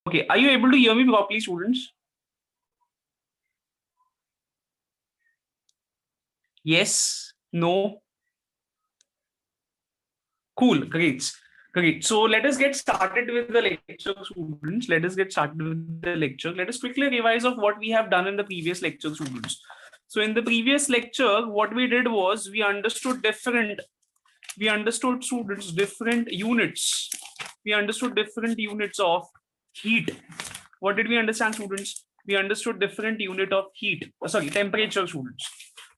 Okay, are you able to hear me properly, students? Yes, no, cool, great, great. So let us get started with the lecture, students. Let us get started with the lecture. Let us quickly revise of what we have done in the previous lecture, students. So in the previous lecture, what we did was we understood students different units. We understood different units of heat. What did we understand, students? We understood different unit of heat. Sorry, temperature, students.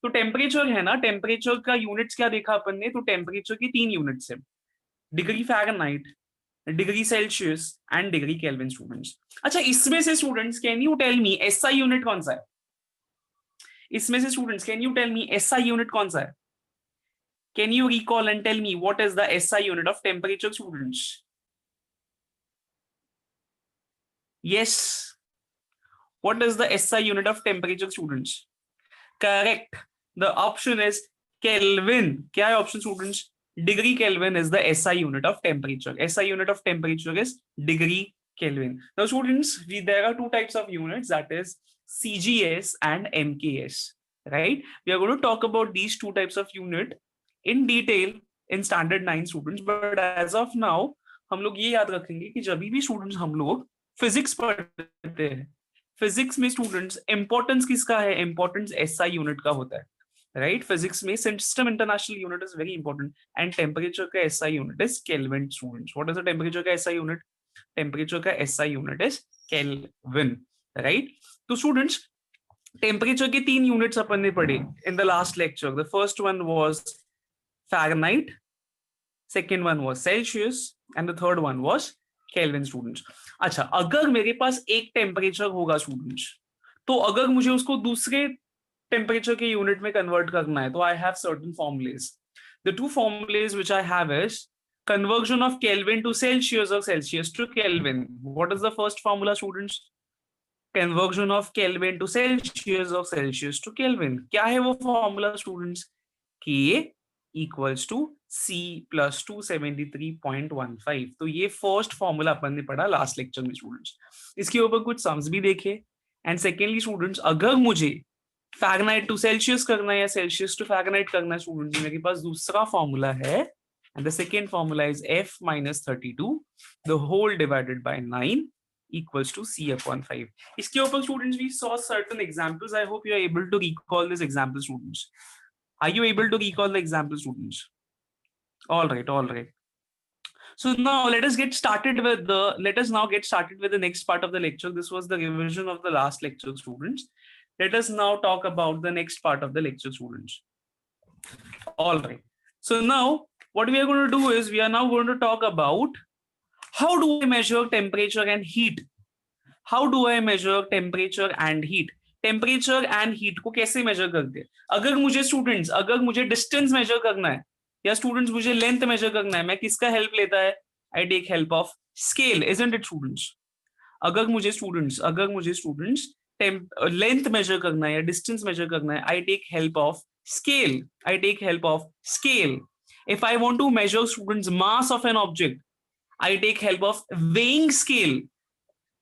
तो temperature है ना, temperature का units क्या देखा अपन ने? तो temperature की 3 units है, degree Fahrenheit, degree Celsius and degree Kelvin, students. अच्छा, इसमें से students can you tell me SI unit कौन सा है? इसमें से students can you tell me SI unit कौन सा है? Can you recall and tell me what is the SI unit of temperature, students? Yes. What is the SI unit of temperature, students? Correct. The option is Kelvin. क्या है option, students? Degree Kelvin is the SI unit of temperature. SI unit of temperature is degree Kelvin. Now, students, there are two types of units, that is CGS and MKS. Right? We are going to talk about these two types of unit in detail in standard 9, students. But as of now, हम लोग ये याद रखेंगे कि जब भी students हम लोग फिजिक्स पढ़ते हैं, फिजिक्स में स्टूडेंट्स इंपॉर्टेंस किसका है? इंपॉर्टेंस एसआई यूनिट का होता है, राइट? फिजिक्स में system international unit is very important and temperature का SI unit is kelvin, students. What is the temperature का एसआई यूनिट? टेम्परेचर का SI unit is kelvin, right? तो स्टूडेंट्स, टेम्परेचर के 3 units अपन ने पढ़े in the last lecture. The first one was Fahrenheit, second one was Celsius and the third one was Kelvin, students. अच्छा, अगर मेरे पास एक टेम्परेचर होगा स्टूडेंट्स, तो अगर मुझे उसको दूसरे टेम्परेचर के यूनिट में कन्वर्ट करना है, तो I have certain formulas. The two formulas which I have is conversion of Kelvin to Celsius or Celsius to Kelvin. What is the first formula, students? Conversion of Kelvin to Celsius or Celsius to Kelvin. क्या है वो formula, students? K equals to C plus 273.15। तो ये first formula अपन ने पढ़ा last lecture में, students. इसके ऊपर कुछ सम्स भी देखे। एंड सेकेंडली स्टूडेंट्स, अगर मुझे फ़ारेनहाइट टू सेल्सियस करना है या सेल्सियस टू फ़ारेनहाइट करना है, स्टूडेंट्स, मेरे पास दूसरा फॉर्मूला है, and the second formula is F minus 32 the whole divided by 9 equals to C upon 5. इसके ऊपर students we saw certain examples. I hope you are able to recall this example, students. Are you able to recall the example, students? All right, all right. So now let us now get started with the next part of the lecture. This was the revision of the last lecture, students. Let us now talk about the next part of the lecture, students. All right. So now what we are going to do is we are now going to talk about how do I measure temperature and heat? How do I measure temperature and heat? Temperature and heat को कैसे major करते हैं? अगर मुझे students, अगर मुझे distance measure करना है या स्टूडेंट्स मुझे लेंथ मेजर करना है, मैं किसका हेल्प लेता है? I take help of scale, isn't it, students? अगर मुझे स्टूडेंट्स लेंथ मेजर करना है या डिस्टेंस मेजर करना है, I take help of scale, I take help of scale. If I want to measure students mass of an object, I take help of weighing scale,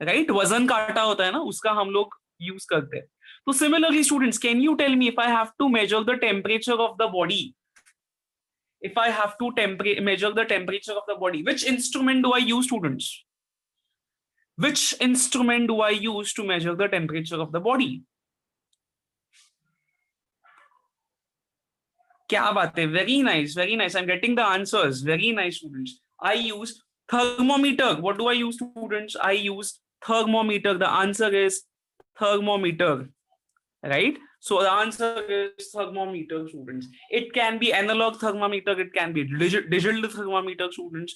right? वजन काटा होता है ना, उसका हम लोग यूज करते हैं। तो similarly students, can you tell me if I have to measure the temperature of the body, if I have to measure the temperature of the body, which instrument do I use, students? Which instrument do I use to measure the temperature of the body? क्या बात है, very nice, very nice. I'm getting the answers. Very nice, students. I use thermometer. What do I use, students? I use thermometer. The answer is thermometer, right? So the answer is thermometer, students. It can be analog thermometer, it can be digital thermometer, students.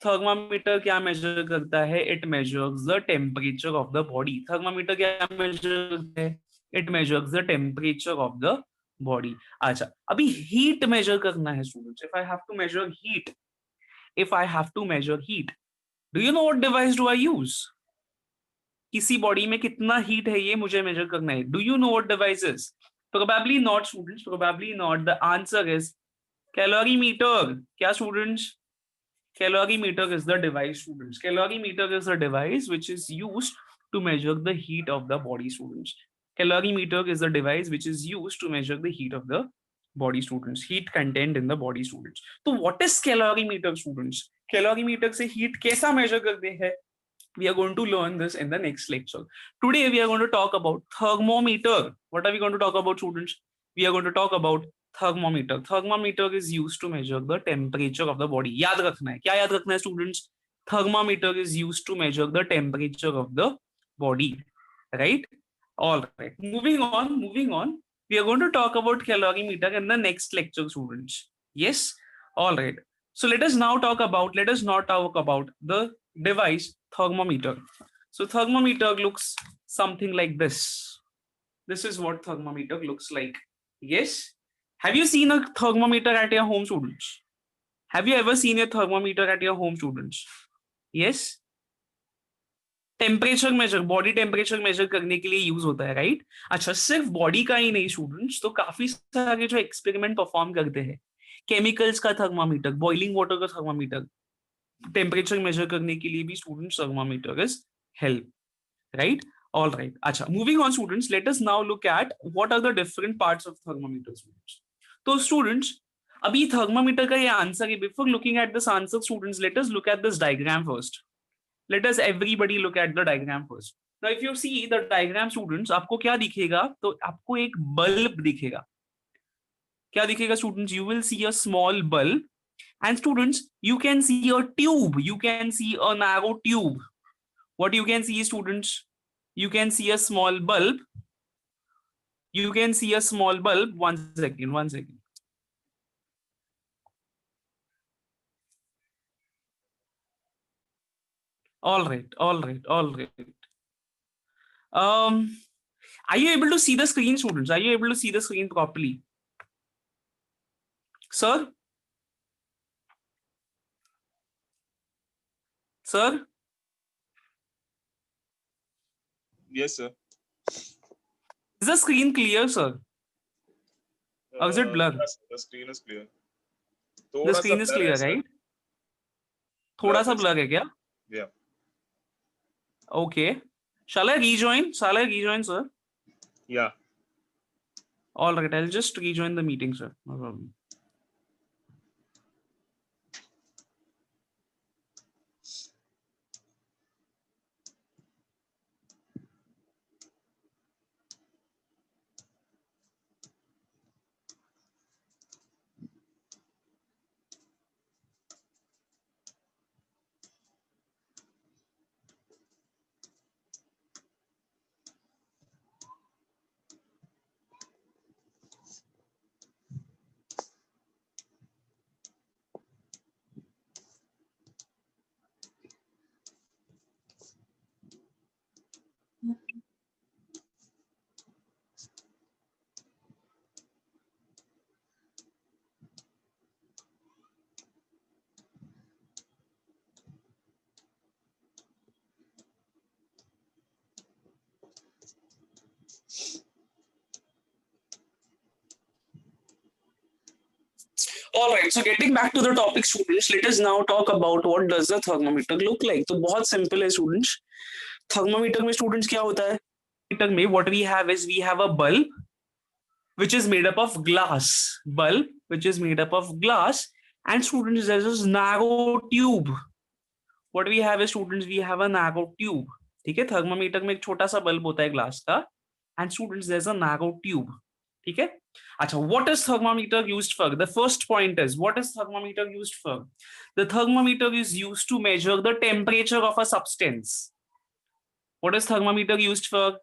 Thermometer क्या measure करता है? It measures the temperature of the body. Thermometer क्या measure करता है? It measures the temperature of the body. अच्छा, अभी heat measure करना है, students. If I have to measure heat, do you know what device do I use? किसी body में कितना हीट है ये मुझे मेजर करना है. Do you know what device is? Probably not students, probably not. The answer is calorimeter. क्या students? Calorimeter is the device, students. Calorimeter is a device which is used to measure the heat of the body, students. Calorimeter is a device which is used to measure the heat of the body, students. Heat content in the body, students. So what is calorimeter, students? Calorimeter से heat कैसा measure करते हैं? We are going to learn this in the next lecture. Today we are going to talk about thermometer. What are we going to talk about, students? We are going to talk about thermometer. Thermometer is used to measure the temperature of the body. याद रखना है, क्या याद रखना है students? Thermometer is used to measure the temperature of the body, right? All right. Moving on. We are going to talk about calorimeter in the next lecture, students. Yes. All right. So let us now talk about the device thermometer. So thermometer looks something like this. This is what thermometer looks like. Yes. Have you seen a thermometer at your home, students? Have you ever seen a thermometer at your home, students? Yes. Temperature measure, body temperature measure करने के लिए use होता है, right? अच्छा, सिर्फ body का ही नहीं students, तो काफी सारे जो एक्सपेरिमेंट परफॉर्म करते हैं, केमिकल्स का थर्मामीटर, बॉइलिंग वाटर का थर्मामीटर, टेम्परेचर मेजर करने के लिए भी students thermometer is help, right? All right. अच्छा, moving on students, let us now look at what are the different parts of thermometer, students. तो स्टूडेंट्स, अभी thermometer का ये आंसर है. Before looking at this answer, students, let us look at this diagram first. Let us everybody look at the diagram first. Now if you see the diagram, students, आपको क्या दिखेगा? तो आपको एक बल्ब दिखेगा. क्या दिखेगा students? You will see a small bulb, and students, you can see a tube. You can see a narrow tube. What you can see, students? You can see a small bulb. You can see a small bulb. One second. All right. Are you able to see the screen, students? Are you able to see the screen properly? Sir? Yes, sir. Is the screen clear, sir? Or is it blurred? Yes, the screen is clear. The screen is clear, right? थोड़ा सा blur है क्या? Yeah. Okay. Shall I rejoin, sir? Yeah. All right, I'll just rejoin the meeting, sir. No problem. All right, so getting back to the topic, students, let us now talk about what does the thermometer look like. तो बहुत simple है, students. Thermometer में students क्या होता है? Thermometer में what we have is we have a bulb which is made up of glass. Bulb which is made up of glass, and students, there's this narrow tube. What we have is, students, we have a narrow tube. ठीक है, thermometer में एक छोटा सा bulb होता है glass का, and students, there's a narrow tube. ठीक है. अच्छा, what is thermometer used for? The first point is, what is thermometer used for? The thermometer is used to measure the temperature of a substance. What is thermometer used for?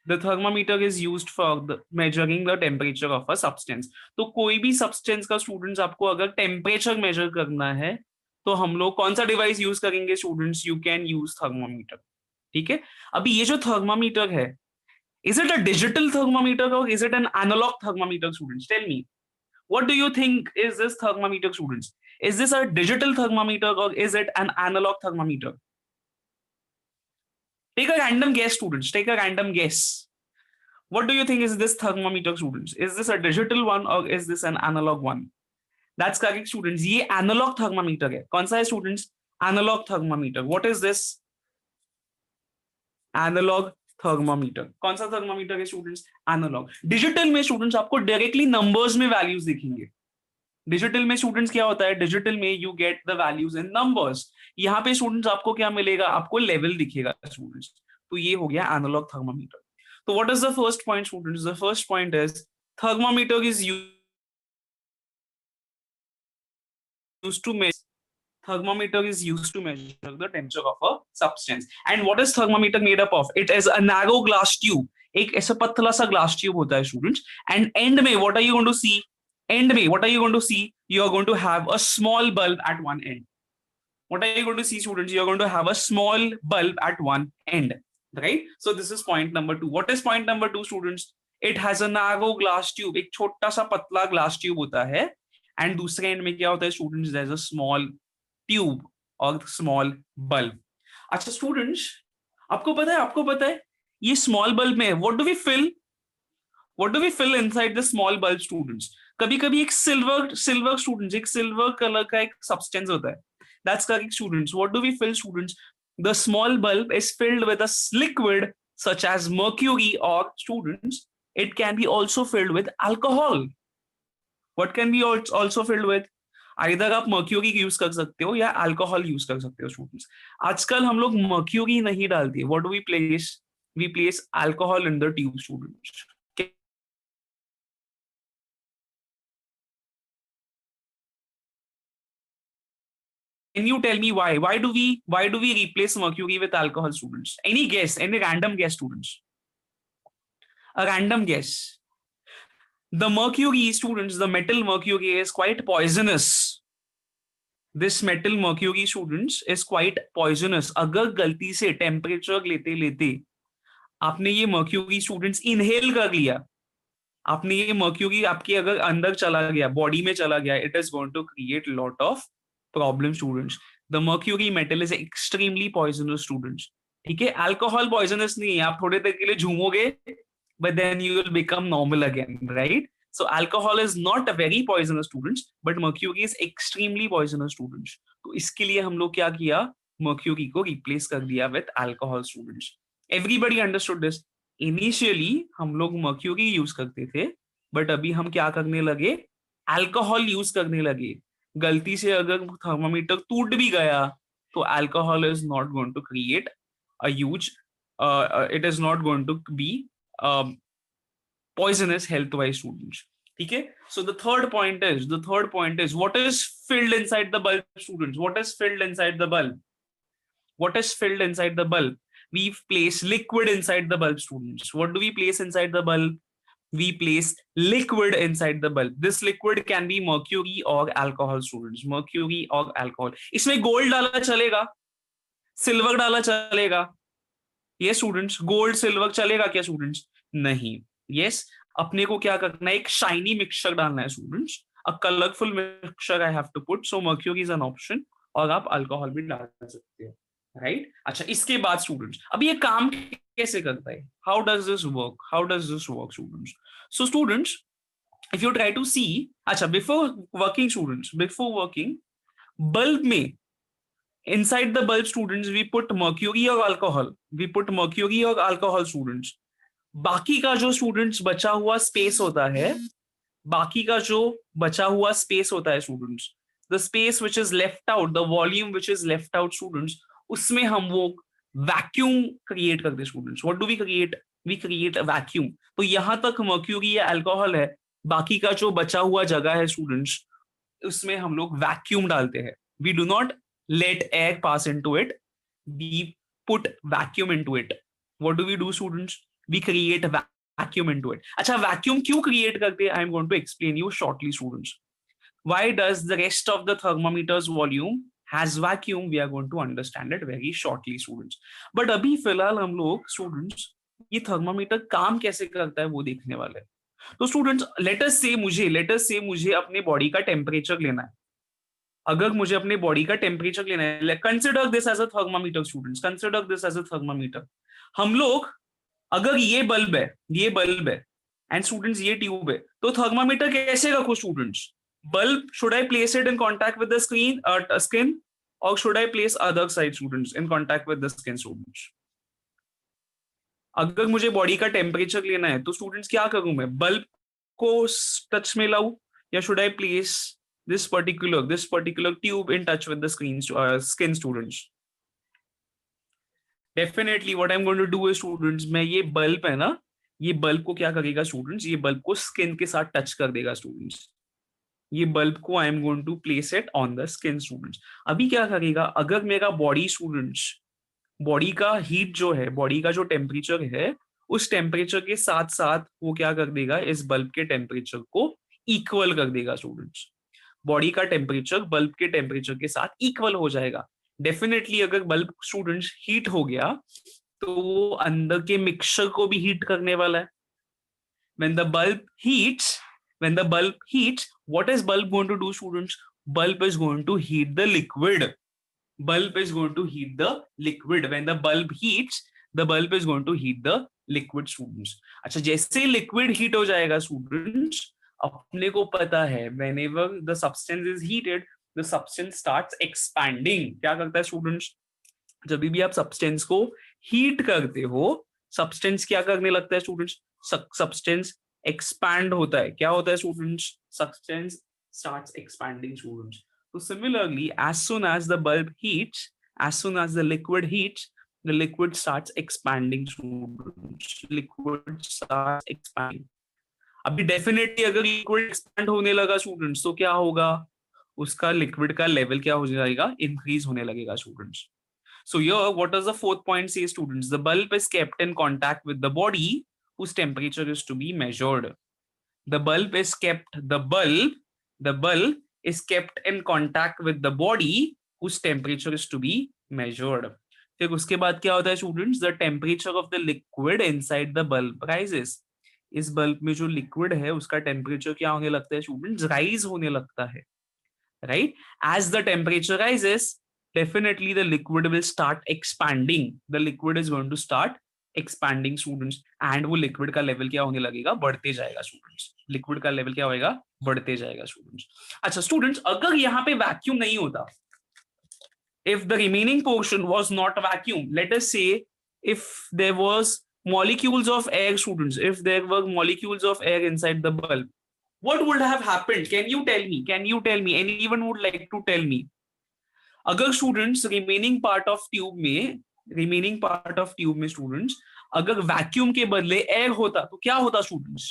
The thermometer is used for measuring the temperature of a substance. तो कोई भी substance का students आपको अगर temperature measure करना है, तो हम लोग कौन सा डिवाइस यूज करेंगे students? You can use thermometer. ठीक है. अभी ये जो थर्मामीटर है, is it a digital thermometer or is it an analog thermometer, students? Tell me, what do you think is this thermometer, students? Is this a digital thermometer or is it an analog thermometer? Take a random guess, students. Take a random guess. What do you think is this thermometer, students? Is this a digital one or is this an analog one? That's correct students, ये analog thermometer है। कौन सा है students? Analog thermometer. What is this? Analog thermometer. कौन सा thermometer है students? Analog. Digital में students आपको डायरेक्टली नंबर्स में वैल्यूज दिखेंगे। डिजिटल में स्टूडेंट्स क्या होता है? डिजिटल में you get the values in numbers. यहाँ पे स्टूडेंट्स आपको क्या मिलेगा? आपको लेवल दिखेगा स्टूडेंट्स। तो ये हो गया एनालॉग थर्मामीटर। तो what is the first point students? The first point is thermometer is used to measure thermometer is used to measure the temperature of a substance. And what is thermometer made up of? It is a narrow glass tube. एक ऐसा पतला सा glass tube होता है students. And end में what are you going to see? End में what are you going to see? You are going to have a small bulb at one end. What are you going to see students? You are going to have a small bulb at one end, right? So this is point number 2. What is point number 2 students? It has a narrow glass tube. एक छोटा सा पतला glass tube होता है। And दूसरे and में क्या होता है students? There is a small tube और स्मॉल बल्ब। अच्छा स्टूडेंट्स, आपको पता है ये स्मॉल बल्ब में what do we fill inside the small bulb students? कभी कभी एक सिल्वर कलर का एक सब्सटेंस होता है। That's correct students. What do we fill students? The small bulb is filled with a liquid such as mercury, or students it can be also filled with alcohol. What can be also filled with? Either आप mercury use कर सकते हो या alcohol use कर सकते हो students. आजकल हम लोग mercury नहीं डालते। What do we place? We place alcohol in the tube students. Can you tell me why? Why do we replace mercury with alcohol, students? Any guess? Any random guess, students? A random guess. The mercury, students, the metal mercury is quite poisonous. This metal mercury, students, is quite poisonous. अगर गलती से temperature लेते लेते आपने ये mercury, students, inhale कर लिया, आपने ये mercury आपके अगर अंदर चला गया, बॉडी में चला गया, it is going to create lot of problem students. The mercury metal is extremely poisonous students. ठीक है, अल्कोहल पॉइजनस नहीं है। आप थोड़े देर के लिए झूमोगे but then you will become normal again, right? So alcohol is not a very poisonous students, but mercury is extremely poisonous students. तो इसके लिए हम लोग क्या किया? mercury को replace कर दिया with alcohol students. Everybody understood this. Initially हम लोग mercury यूज करते थे, but अभी हम क्या करने लगे? अल्कोहल यूज करने लगे। गलती से अगर थर्मामीटर टूट भी गया तो alcohol is not going to create a huge, it is not going to be poisonous health wise students. ठीक है, so the third point is what is filled inside the bulb students? What is filled inside the bulb? What is filled inside the bulb? We place liquid inside the bulb students. What do we place inside the bulb? We place liquid inside the bulb. This liquid can be mercury or alcohol students. Mercury or alcohol. इसमें gold डाला चलेगा, silver डाला चलेगा? ये students gold silver चलेगा क्या students? नहीं। Yes, अपने को क्या करना है? एक शाइनी मिक्सचर डालना है students. A colourful mixture I have to put, so mercury is an option, और आप अल्कोहल भी डाल सकते हो, राइट? अच्छा, इसके बाद स्टूडेंट्स अब ये काम कैसे करता है? How does this work students? So students if you try to see, अच्छा, before working bulb में, inside the bulb students we put mercury or alcohol students. बाकी का जो स्टूडेंट्स बचा हुआ स्पेस होता है, students, the space which is left out, the volume which is left out students, उसमें हम वो वैक्यूम क्रिएट करते हैं students. What do we create? We create a vacuum. तो यहां तक मर्क्यूरी या अल्कोहल है, बाकी का जो बचा हुआ जगह है स्टूडेंट्स, उसमें हम लोग वैक्यूम डालते हैं। We do not let air pass into it, we put vacuum into it. What do we do students? We create vacuum into it. अच्छा, वैक्यूम क्यों क्रिएट करते हैं? I am going to explain you shortly students. Why does the rest of the thermometer's volume has vacuum? We are going to understand it very shortly students. But अभी फिलहाल हम लोग students ये thermometer काम कैसे करता है वो देखने वाले हैं। तो स्टूडेंट्स लेट अस से मुझे अपने बॉडी का टेम्परेचर लेना है। अगर मुझे अपने बॉडी का टेम्परेचर लेना है, consider this as a thermometer students, consider this as a thermometer. हम लोग, अगर ये बल्ब है एंड स्टूडेंट्स ये ट्यूब है, तो थर्मामीटर कैसे रखो students? bulb, should I place it in contact with the skin, or should I place other side, students, in contact with the skin, students? अगर मुझे बॉडी का टेम्परेचर लेना है तो स्टूडेंट्स क्या करूं मैं? बल्ब को टच में लाऊं, या should I place this particular tube in touch with the skin, students? Definitely what I'm going to do is, students, मैं ये बल्ब है ना, ये बल्ब को क्या करेगा स्टूडेंट्स? ये बल्ब को स्किन के साथ टच कर देगा स्टूडेंट्स। ये बल्ब को I am going to place it on the skin, students. अभी क्या करेगा, अगर मेरा बॉडी, स्टूडेंट्स, बॉडी का हीट जो है, बॉडी का जो टेम्परेचर है, उस टेम्परेचर के साथ साथ वो क्या कर देगा, इस बल्ब के टेम्परेचर को इक्वल कर देगा स्टूडेंट्स। बॉडी का टेम्परेचर बल्ब के टेम्परेचर के साथ इक्वल हो जाएगा। डेफिनेटली अगर बल्ब, स्टूडेंट्स, हीट हो गया तो वो अंदर के मिक्सचर को भी हीट करने वाला है। when the bulb heats what is bulb going to do, students? Bulb is going to heat the liquid. Bulb is going to heat the liquid. When the bulb heats, the bulb is going to heat the liquid, students. अच्छा, जैसे liquid heat हो जाएगा students, अपने को पता है whenever the substance is heated, the substance starts expanding. क्या करता है students? जब भी आप substance को heat करते हो, substance क्या करने लगता है students? Substance expand होता है। क्या होता है students? Substance starts expanding, students. So similarly, as soon as the bulb heats, as soon as the liquid heats, the liquid starts expanding, students. Liquid starts expanding. अभी डेफिनेटली अगर liquid expand होने लगा students तो क्या होगा, उसका liquid का level क्या हो जाएगा, इंक्रीज होने लगेगा students. So here, what does the fourth point say, students? The bulb is kept in contact with the body whose temperature is to be measured. The bulb is kept in contact with the body whose temperature is to be measured. फिर उसके बाद क्या होता है students? The temperature of the liquid inside the bulb rises. इस bulb में जो liquid है उसका टेम्परेचर क्या होने लगता है स्टूडेंट्स? राइज होने लगता है, right? As the temperature rises, definitely the liquid will start expanding. The liquid is going to start expanding, students, and वो liquid का level क्या होने लगेगा, बढ़ते जाएगा students. Liquid का level क्या होएगा, बढ़ते जाएगा students. अच्छा students, अगर यहाँ पे vacuum नहीं होता, if the remaining portion was not vacuum, let us say if there was molecules of air, students, if there were molecules of air inside the bulb, what would have happened? Can you tell me? Anyone would like to tell me? अगर students remaining part of tube में students अगर vacuum के बदले air होता तो क्या होता students?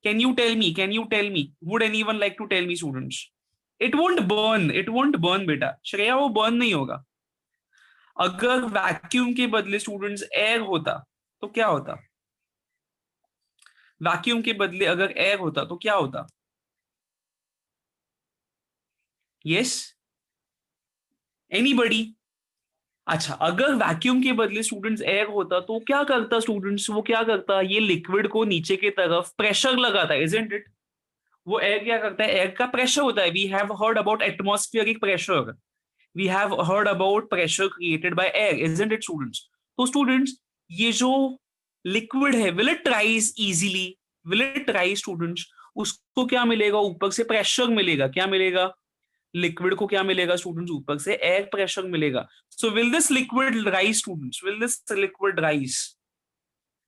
Can you tell me? Would anyone like to tell me students? It won't burn बेटा, श्रेया, वो बर्न नहीं होगा। अगर वैक्यूम के बदले स्टूडेंट्स एयर होता तो क्या होता? वैक्यूम के बदले अगर एयर होता तो क्या होता? Yes, anybody? अच्छा, अगर वैक्यूम के बदले स्टूडेंट्स एयर होता तो क्या करता स्टूडेंट्स? वो क्या करता, ये लिक्विड को नीचे की तरफ प्रेशर लगाता है, इजंट इट? वो एयर क्या करता है, एयर का प्रेशर होता है। We have heard about atmospheric pressure, we have heard about pressure created by air, isn't it students? तो स्टूडेंट्स, ये जो लिक्विड है, will it rise easily? Will it rise students? उसको क्या मिलेगा, ऊपर से प्रेशर मिलेगा। क्या मिलेगा? लिक्विड को क्या मिलेगा स्टूडेंट्स? ऊपर से एयर प्रेशर मिलेगा। So will this liquid rise students? Will this liquid rise?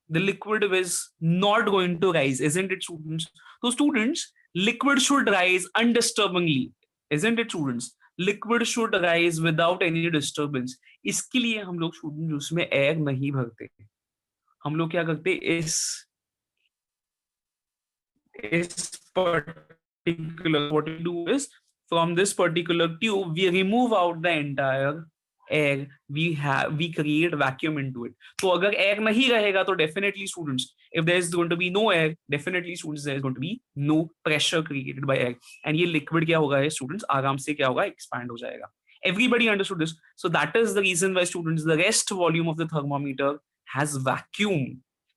The liquid is not going to rise, isn't it students? So students, liquid should rise undisturbingly, isn't it students? Liquid should rise without any disturbance. इसके लिए हम लोग student उसमें air नहीं भरते, हम लोग क्या करते, इस particular, what we do is from this particular tube we remove out the entire air, we create vacuum into it. तो अगर air नहीं रहेगा तो definitely students, if there is going to be no air, definitely students there is going to be no pressure created by air, and ये liquid क्या होगा students, आराम से क्या होगा, expand हो जाएगा। Everybody understood this? So that is the reason why students, the rest volume of the thermometer has vacuum.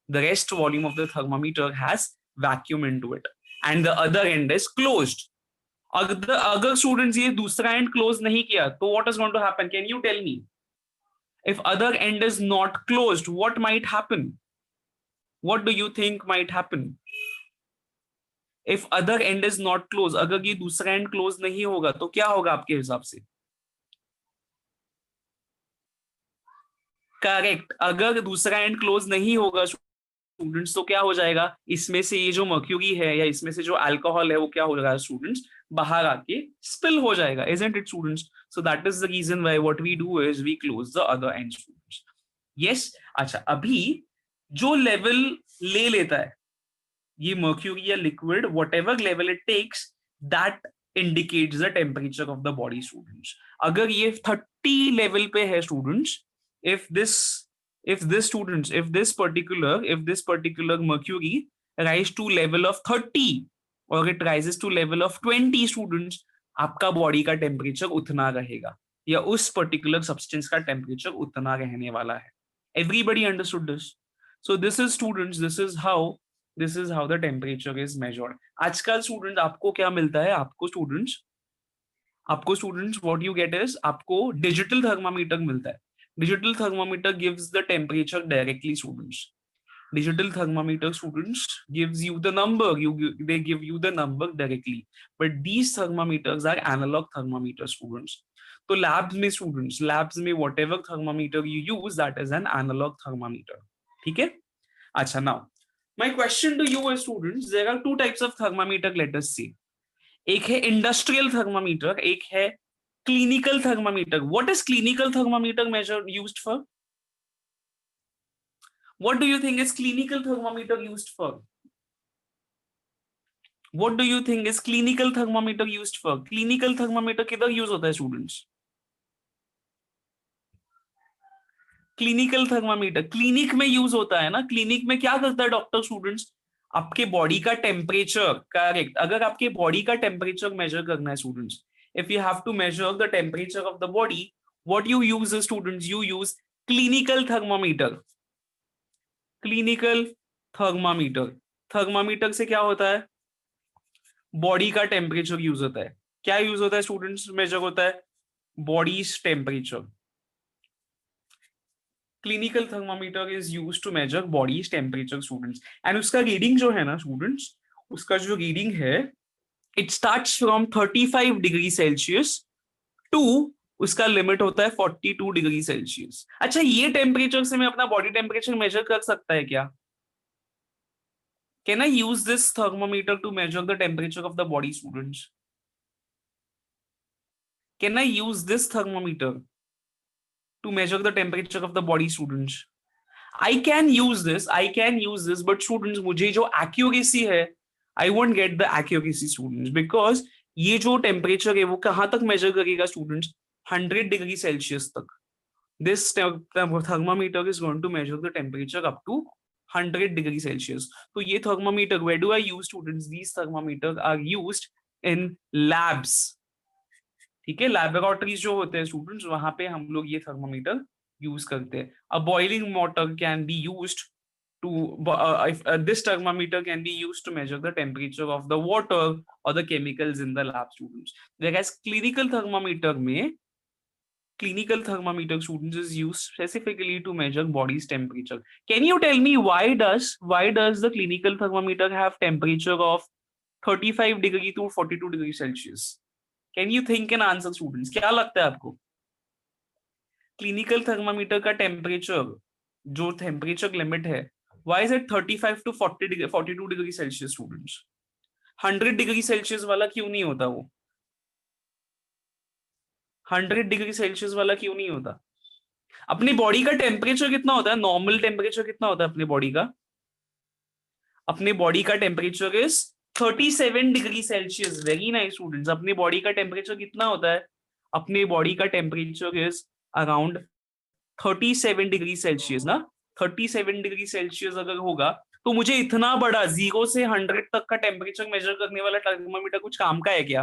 The rest volume of the thermometer has vacuum into it, and the other end is closed. अगर students ये दूसरा end close नहीं किया तो what is going to happen? Can you tell me? If other end is not closed, what might happen? What do you think might happen? If other end is not close, अगर ये दूसरा end close नहीं होगा तो क्या होगा आपके हिसाब से? करेक्ट, अगर दूसरा एंड क्लोज नहीं होगा स्टूडेंट्स तो क्या हो जाएगा, इसमें से ये जो मर्क्यूरी है या इसमें से जो अल्कोहल है वो क्या हो जाएगा स्टूडेंट्स, बाहर आके स्पिल हो जाएगा, isn't it students? So that is the reason why what we do is we close the other end students. Yes. अच्छा, अभी जो लेवल ले लेता है ये मर्क्यूरी या liquid, whatever level it takes, that indicates the temperature of the body students. अगर ये 30 लेवल पे है students, if this particular mercury rise to level of 30 or it rises to level of 20 students, आपका body का temperature उतना रहेगा या उस पर्टिकुलर सब्सटेंस का टेम्परेचर उतना रहने वाला है। Everybody understood this? So this is students, this is how the temperature is measured. आजकल स्टूडेंट्स आपको क्या मिलता है, आपको students what you get is आपको डिजिटल थर्मामीटर मिलता है। Digital thermometer gives the temperature directly, students. Digital thermometer, students, gives you the number. They give you the number directly. But these thermometers are analog thermometers, students. So labs में whatever thermometer you use, that is an analog thermometer. ठीक है? अच्छा, now my question to you is, students, there are two types of thermometer. Let us see. एक है industrial thermometer, एक है clinical thermometer. What is clinical thermometer measure used for? What do you think is clinical thermometer used for? What do you think is clinical thermometer used for? Clinical thermometer किधर use होता है students? Clinical thermometer clinic में use होता है ना। clinic में क्या करता है डॉक्टर स्टूडेंट्स? आपके बॉडी का टेम्परेचर, करेक्ट, अगर आपके बॉडी का टेम्परेचर मेजर करना है students, if you have to measure the temperature of the body, what you use is, students, you use clinical thermometer. Clinical thermometer. Thermometer से क्या होता है, बॉडी का टेम्परेचर यूज होता है। क्या यूज होता है स्टूडेंट्स, मेजर होता है body's temperature. Clinical thermometer is used to measure body's temperature students, and उसका रीडिंग जो है ना स्टूडेंट्स, उसका जो रीडिंग है, it starts from 35 degree Celsius to उसका लिमिट होता है 42 डिग्री सेल्सियस। अच्छा, ये टेम्परेचर से मैं अपना बॉडी टेम्परेचर मेजर कर सकता है क्या? Can I use this thermometer to measure the temperature of the body students? Can I use this thermometer to measure the temperature of the body students? I can use this, but students, मुझे जो accuracy है, I won't get the accuracy, students, because ये जो temperature है वो कहाँ तक major करेगा स्टूडेंट्स? 100 डिग्री सेल्सियस तक। This thermometer is going to measure the temperature up to 100 degree Celsius. तो ये thermometer, where do I use, students? These thermometers are used in labs. ठीक है, लैबोरेटरीज जो होते हैं स्टूडेंट्स, वहां पे हम लोग ये थर्मोमीटर यूज करते हैं। A boiling water can be used to this thermometer can be used to measure the temperature of the water or the chemicals in the lab, students. Whereas clinical thermometer students is used specifically to measure body's temperature. Can you tell me why does the clinical thermometer have temperature of 35 degree to 42 degree Celsius? Can you think and answer, students? क्या लगता है आपको? Clinical thermometer का temperature, जो temperature limit है, why is it 35 to 42 degree Celsius students? 100 degree Celsius वाला क्यों नहीं होता वो? 100 डिग्री सेल्सियस वाला क्यों नहीं होता? अपनी बॉडी का टेम्परेचर कितना होता है? नॉर्मल टेम्परेचर कितना होता है अपनी बॉडी का? अपने बॉडी का temperature is 37 degree Celsius. Very nice students, अपनी बॉडी का टेम्परेचर कितना होता है? अपनी बॉडी का temperature is around 37 degree Celsius ना। 37 डिग्री सेल्सियस अगर होगा तो मुझे इतना बड़ा 0 से 100 तक का टेम्परेचर मेजर करने वाला थर्मामीटर कुछ काम का है क्या?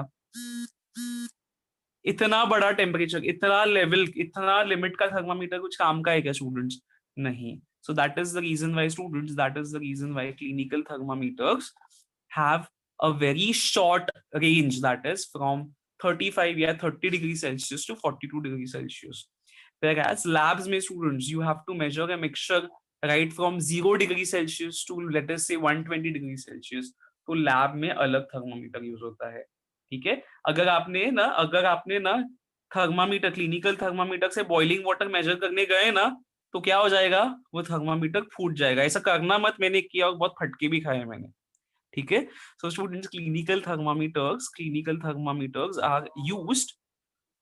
इतना बड़ा टेम्परेचर, इतना लेवल, इतना लिमिट का थर्मामीटर कुछ काम का है क्या स्टूडेंट्स? नहीं। So that is the reason why, students, that is the reason why clinical thermometers have a very short range, that is from 35 या 30 degree Celsius to 42 degree Celsius. Whereas labs में students, you have to measure a mixture right from 0 degree Celsius to, let us say, 120 degree Celsius. तो lab में अलग thermometer use होता है, ठीक है। अगर आपने ना थर्मामीटर, क्लिनिकल थर्मामीटर से बॉइलिंग वाटर मेजर करने गए ना, तो क्या हो जाएगा, वो थर्मामीटर फूट जाएगा। ऐसा करना मत, मैंने किया और बहुत फटके भी खाए मैंने, ठीक है। So students, clinical thermometers are used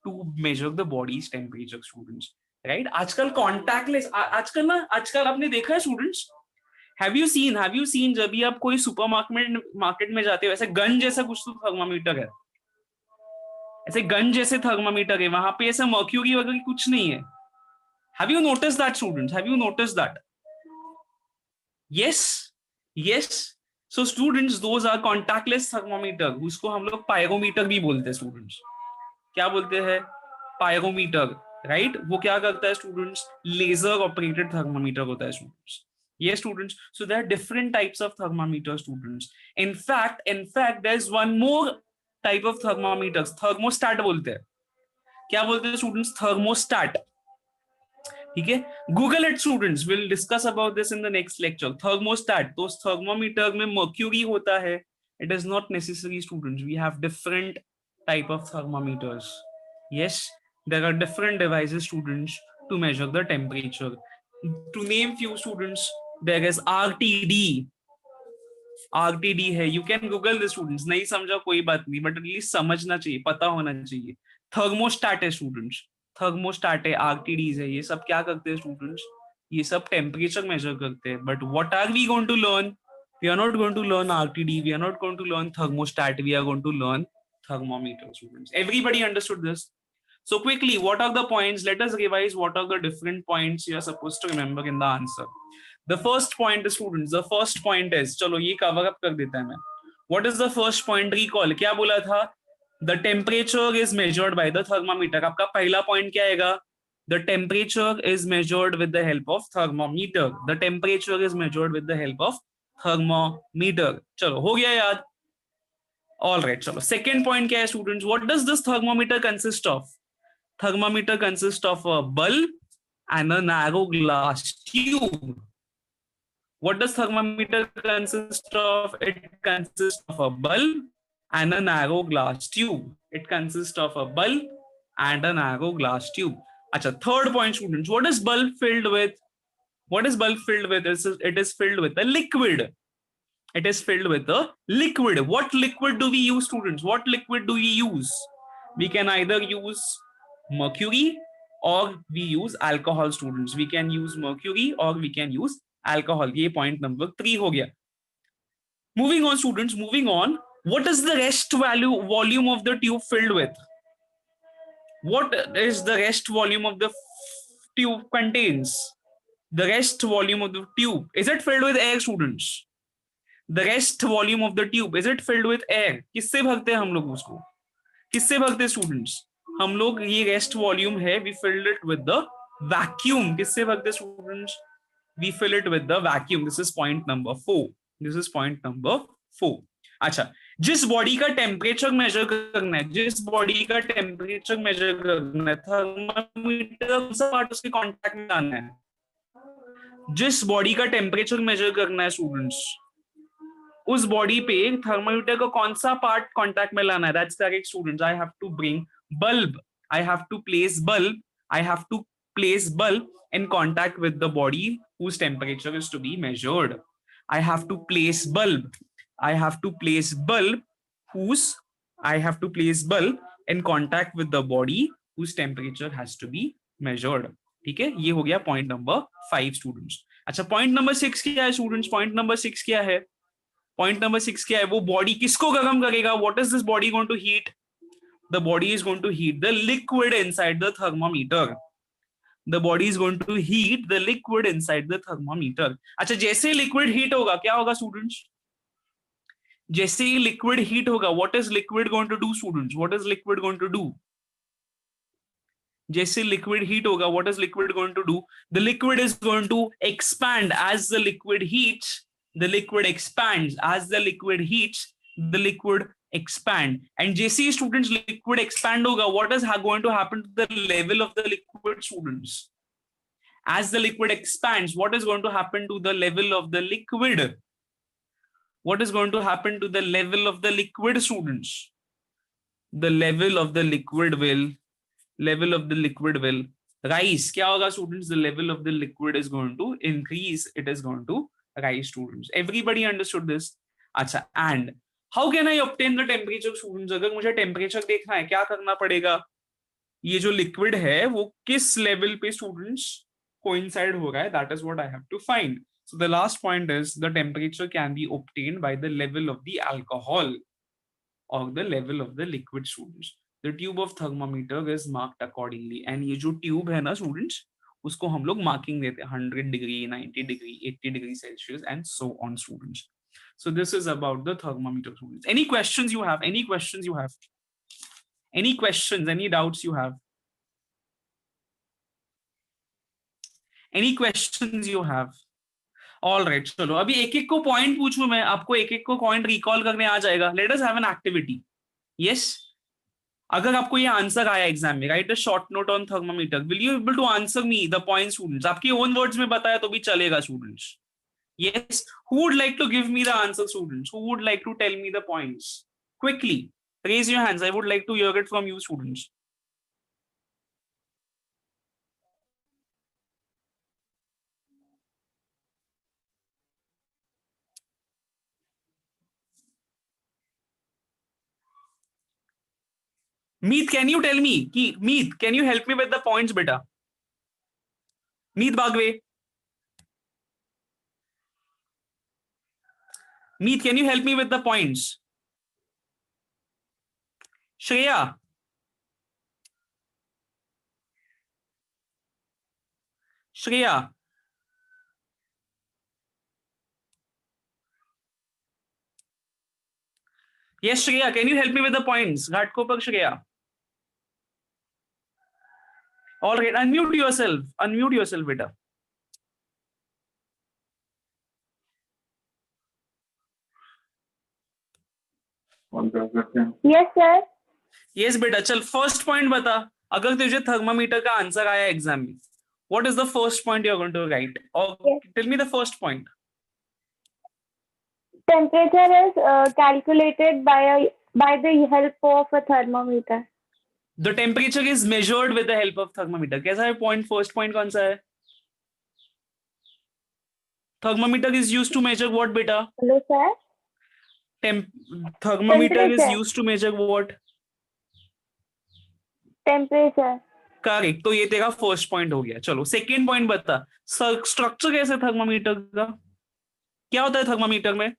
to measure the body's temperature, students, right. आजकल कॉन्टैक्टलेस, आजकल आपने देखा है स्टूडेंट्स, हैव यू सीन जब भी आप कोई सुपर मार्केट में जाते हो, ऐसे गन जैसा कुछ तो थर्मामीटर है, ऐसे गन जैसे थर्मामीटर है, वहां पे ऐसे मर्क्यूरी वगैरह कुछ नहीं है। Have you notice that students, have you notice that? Yes, yes. So students, those are contactless thermometer, उसको हम लोग पायरोमीटर भी बोलते हैं स्टूडेंट्स। क्या बोलते हैं? Pyrometer, right. वो क्या करता है स्टूडेंट्स? लेजर ऑपरेटेड थर्मामीटर होता है students. Yes, students. So there are different types of thermometers, students. In fact, there's one more type of thermometers. Thermostat बोलते हैं। क्या बोलते हैं स्टूडेंट्स? थर्मोस्टैट, ठीक है। Google it students, will discuss about this in the next lecture. Thermostat, तो thermometer में mercury होता है। It is not necessary students, we have different type of thermometers. Yes, there are different devices, students, to measure the temperature. To name few students, there is RTD. RTD है, you can Google this students. नहीं समझा कोई बात नहीं, but at least समझना चाहिए, पता होना चाहिए। थर्मोस्टैट है स्टूडेंट्स, थर्मोस्टैट है, RTDs है, ये सब क्या करते हैं स्टूडेंट्स? ये सब टेम्परेचर मेजर करते हैं। But what are we going to learn? We are not going to learn RTD, we are not going to learn thermostat, we are going to learn thermometer, students. Everybody understood this? So quickly, what are the points? Let us revise what are the different points you are supposed to remember in the answer. The first point, students, the first point is, चलो ये cover up कर देता है मैं। What is the first point? Recall, क्या बोला था? The temperature is measured by the thermometer. आपका पहला point क्या आएगा? The temperature is measured with the help of thermometer. The temperature is measured with the help of thermometer. चलो हो गया याद? All right, चलो second point क्या है students? What does this thermometer consist of? Thermometer consists of a bulb and a narrow glass tube. What does thermometer consist of? It consists of a bulb and a narrow glass tube. It consists of a bulb and a narrow glass tube. Acha, third point, students. What is bulb filled with? What is bulb filled with? It is filled with a liquid. It is filled with a liquid. What liquid do we use, students? What liquid do we use? We can either use mercury or we use alcohol, students. We can use mercury or we can use alcohol. ये point number 3 हो गया। Moving on, students, moving on. What is the rest volume of the tube filled with? What is the rest volume of the tube contains? The rest volume of the tube, is it filled with air, students? The rest volume of the tube, is it filled with air? किससे भरते हैं हम लोग उसको? किससे भरते हैं students? हम लोग ये रेस्ट वॉल्यूम है, we filled it with the vacuum. किससे भरते हैं students? We fill it with the vacuum. This is point number 4। This is point number 4। अच्छा, जिस बॉडी का टेम्परेचर मेजर करना है, जिस बॉडी का टेम्परेचर मेजर करना है, थर्मामीटर कौन सा पार्ट उसके कांटेक्ट में आना है? जिस बॉडी का टेम्परेचर मेजर करना है स्टूडेंट्स, उस बॉडी पे थर्मामीटर का कौन सा पार्ट कांटेक्ट में लाना है? That's correct students. I have to bring bulb. I have to place bulb. I have to place bulb in contact with the body whose temperature is to be measured. I have to place bulb. I have to place bulb whose I have to place bulb in contact with the body whose temperature has to be measured. ठीक है, ये हो गया point number 5 students. अच्छा, point number 6 क्या है students? Point number 6 क्या है? पॉइंट नंबर 6 क्या है? वो बॉडी किसको गर्म करेगा? What is this body going to heat? The body is going to heat the liquid inside the thermometer. The body is going to heat the liquid inside the thermometer. अच्छा, जैसे liquid heat होगा क्या होगा students? जैसे ही liquid heat होगा, what is liquid going to do, students? What is liquid going to do? जैसे liquid heat होगा, what is liquid going to do? The liquid is going to expand as the liquid heats. The liquid expands as the liquid heats. The liquid expand, and jc students liquid expand hoga, what is going to happen to the level of the liquid, students? As the liquid expands, what is going to happen to the level of the liquid? what is going to happen to the level of the liquid, students? The level of the liquid will rise. क्या होगा students? The level of the liquid is going to increase. It is going to rise, students. Everybody understood this? अच्छा, and how can I obtain the temperature, students? अगर मुझे temperature देखना है, क्या करना पड़ेगा? ये जो liquid है वो किस level पे, students, coincide हो रहा है? That is what I have to find. So the last point is the temperature can be obtained by the level of the alcohol or the level of the liquid, students. The tube of thermometer is marked accordingly. And ये जो tube है ना, students, उसको हम लोग marking देते हैं 100 degree, 90 degree, 80 degree Celsius, and so on, students. So this is about the thermometer, students. Any questions you have? Any questions you have? Any questions? Any doubts you have? Any questions you have? All right, चलो अभी एक एक को point पूछूं मैं, आपको एक एक को पॉइंट रिकॉल करने आ जाएगा. Let us have an activity. Yes, अगर आपको ये आंसर आया एग्जाम में, write a short note on thermometer. Will you able to answer me the point, students? आपके ओन वर्ड्स में बताया तो भी चलेगा, students. Yes, who would like to give me the answer, students? Who would like to tell me the points? Quickly raise your hands. I would like to hear it from you, students. Meet, can you tell me? Meet, can you help me with the points, beta? Meet Bagwe. Meet, can you help me with the points? Shreya. Shreya. Yes, Shreya, can you help me with the points? Ghatkopar Shreya. All right, unmute yourself. Unmute yourself, beta. Yes, sir. Yes, beta. चल first point बता. अगर तुझे thermometer का answer आया exam में, what is the first point you're going to write? Or Yes. tell me the first point. Temperature is calculated by the help of a thermometer. The temperature is measured with the help of thermometer. कैसा है point? First point कौन सा है? Thermometer is used to measure what, beta? Hello, sir. Thermometer is Temperature. used to measure what? Temperature. Correct. तो ये तेरा first point हो गया. चलो सेकेंड पॉइंट बता. स्ट्रक्चर कैसे थर्मामीटर का? क्या होता है थर्मामीटर में?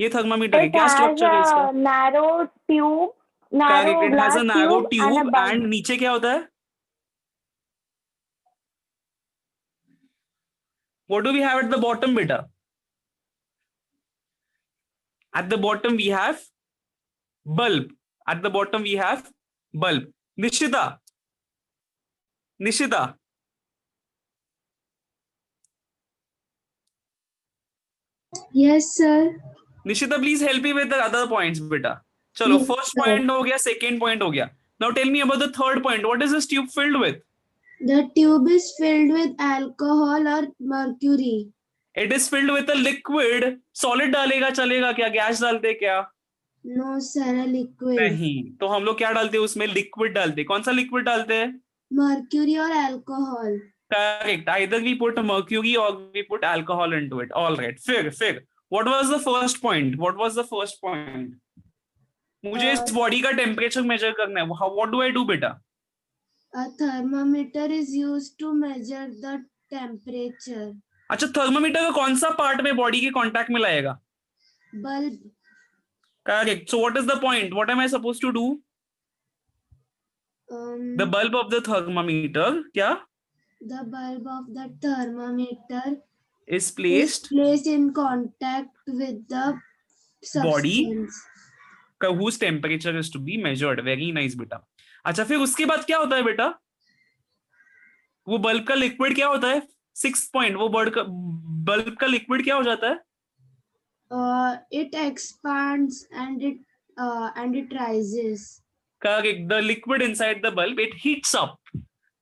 ये थर्मामीटर है, It क्या has स्ट्रक्चर है इसका? a narrow tube, narrow correct. It has glass a narrow tube and a tube bulb. And नीचे क्या होता है? What do we have at the bottom, beta? At the bottom we have bulb. At the bottom we have bulb. Nishita. Nishita. Yes, sir. Nishita, please help me with the other points, beta. चलो Yes, first sir. Point हो गया, second point हो गया. Now tell me about the third point. What is this tube filled with? The tube is filled with alcohol or mercury. It is filled with a liquid. Solid डालेगा चलेगा क्या? Gas डालते क्या? No, sir, a liquid. नहीं. तो हम लोग क्या डालते हैं उसमें? लिक्विड डालते हैं. कौन सा लिक्विड डालते हैं? Mercury or alcohol. Correct. Either we put mercury or we put alcohol into it. All right. फिर what was the first point? What was the first point? मुझे इस बॉडी का टेम्परेचर मेजर करना है. What do I do, बेटा? A thermometer is used to measure the temperature. अच्छा, thermometer का कौन सा पार्ट में बॉडी के कांटेक्ट में लाएगा? Bulb. Correct. So what is the point? What am I supposed to do? The bulb of the thermometer, क्या? The bulb of the thermometer Is placed is placed in contact with the Body. substance. whose temperature is to be measured. Very nice, बेटा. अच्छा, फिर उसके बाद क्या होता है बेटा? वो बल्ब का लिक्विड क्या होता है? 6th point. वो बल्ब का लिक्विड क्या हो जाता है? It expands and it rises. Correct. The liquid inside the bulb, it heats up.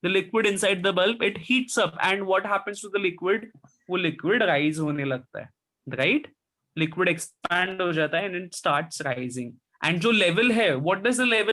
The liquid inside the bulb, it heats up. And what happens to the liquid? वो liquid rise होने लगता है. Right? Liquid expand हो जाता है and it starts rising, and जो level है, what does the level